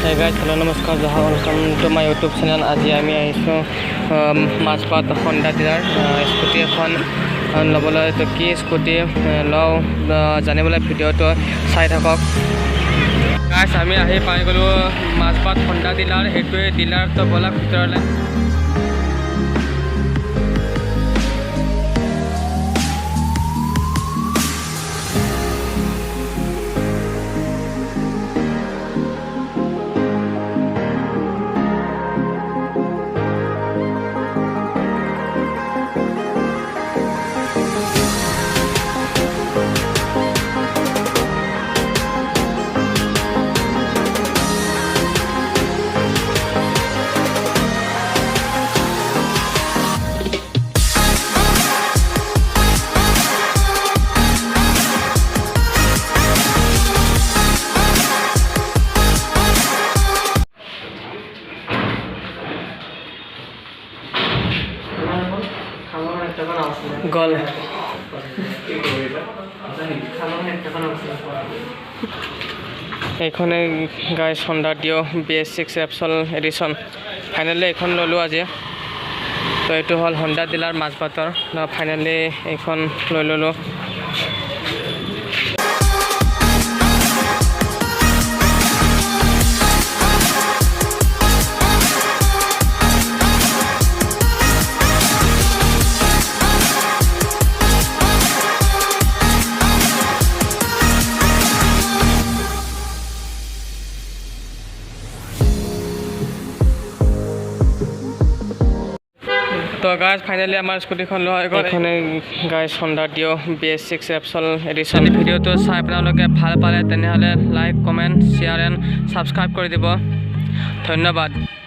Hey guys, hello, namaskar, welcome to my YouTube channel. আজি আমি আহিছো মাজপাত Honda dealer স্কুটি এখন লবলৈ তো কি স্কুটি লও জানিবলৈ ভিডিওটো চাই থাকক গাইস আমি আহি পাই গলো মাজপাত Honda dealer হেতুৱে ডিলাৰ তো বলা ভিতৰলে গল এইখনে guys Honda Dio BS6 Absol edition finally এখন ললো আজি তো এটো হল Honda ডিলাৰ মাজপাতৰ ফাইনালি এখন লৈ ললো তো গাইস ফাইনালি আমার স্কুটিখন লয় এখানে guys Honda Dio BS6 Absol edition ভিডিওটো চাই আপোনালোকে ভাল পালে তেনেহলে like comment share and subscribe কৰি দিব ধন্যবাদ।